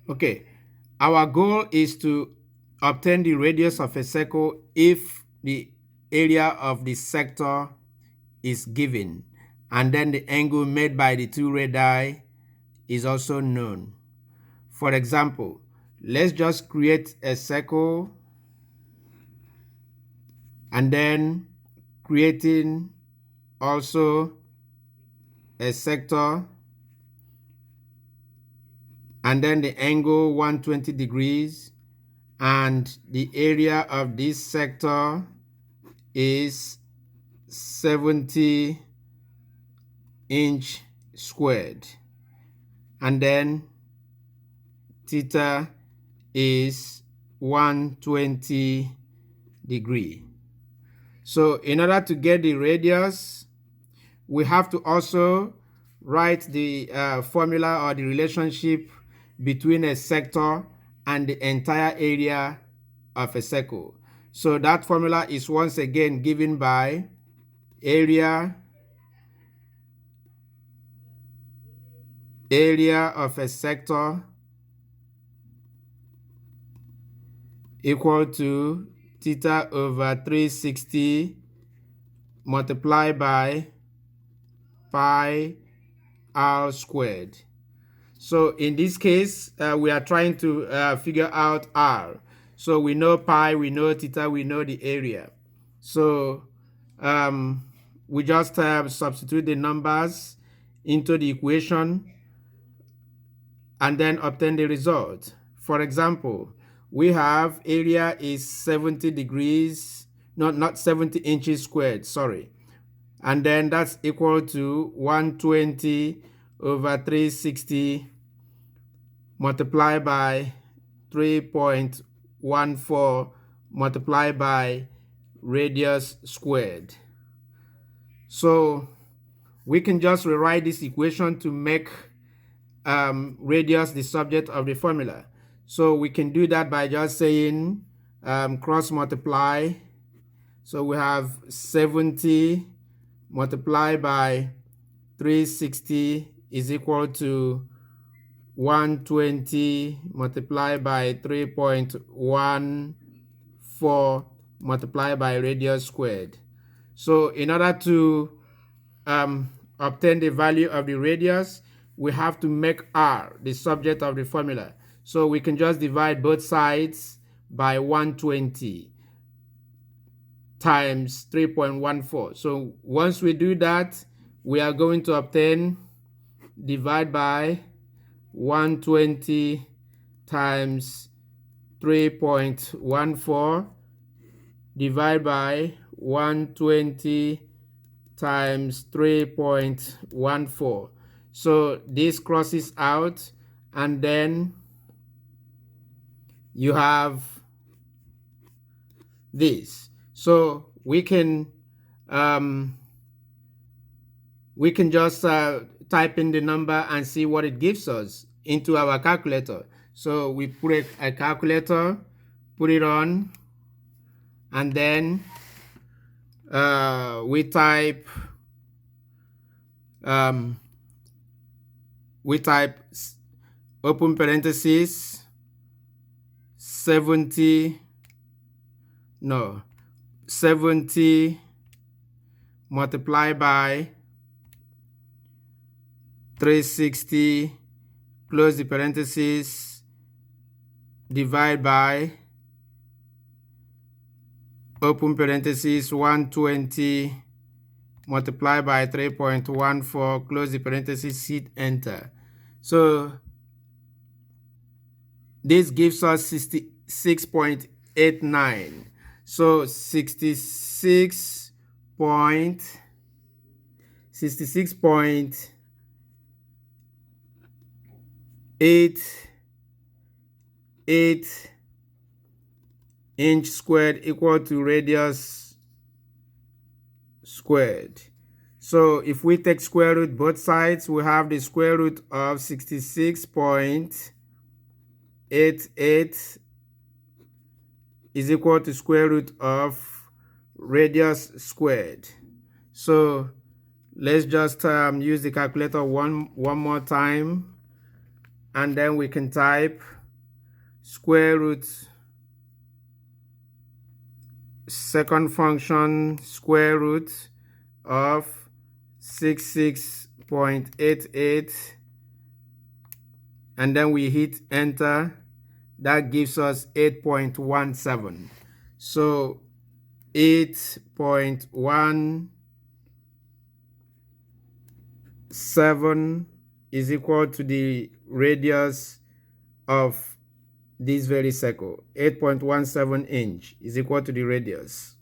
Okay, our goal is to obtain the radius of a circle if the area of the sector is given, and then the angle made by the two radii is also known. For example, let's just create a circle and then creating also a sector and then the angle 120 degrees, and the area of this sector is 70 inch squared, and then theta is 120 degree. So in order to get the radius, we have to also write the formula or the relationship between a sector and the entire area of a circle. So that formula is once again given by area of a sector equal to theta over 360 multiplied by pi r squared. So in this case, we are trying to figure out r. So we know pi, we know theta, we know the area. So we just substitute the numbers into the equation and then obtain the result. For example, we have area is 70 degrees, not 70 inches squared, sorry. And then that's equal to 120 over 360 multiplied by 3.14 multiplied by radius squared. So we can just rewrite this equation to make radius the subject of the formula. So we can do that by just saying cross multiply. So we have 70 multiplied by 360 is equal to 120 multiplied by 3.14 multiplied by radius squared. So in order to obtain the value of the radius, we have to make r the subject of the formula. So we can just divide both sides by 120 times 3.14. So once we do that, we are going to obtain divide by 120 times 3.14 divide by 120 times 3.14. So this crosses out, and then you have this. So we can just type in the number and see what it gives us into our calculator. So we put a calculator, put it on, and then we type open parentheses 70 multiplied by 360 close the parentheses divide by open parentheses 120 multiplied by 3.14 close the parentheses, hit enter. So this gives us 66.89. So 66.88 inch squared equal to radius squared. So if we take square root both sides, we have the square root of 66.88 is equal to square root of radius squared. So let's just use the calculator one more time and then we can type square root second function square root of 66.88, and then we hit enter. That gives us 8.17. So 8.17 is equal to the radius of this very circle. 8.17 inch is equal to the radius.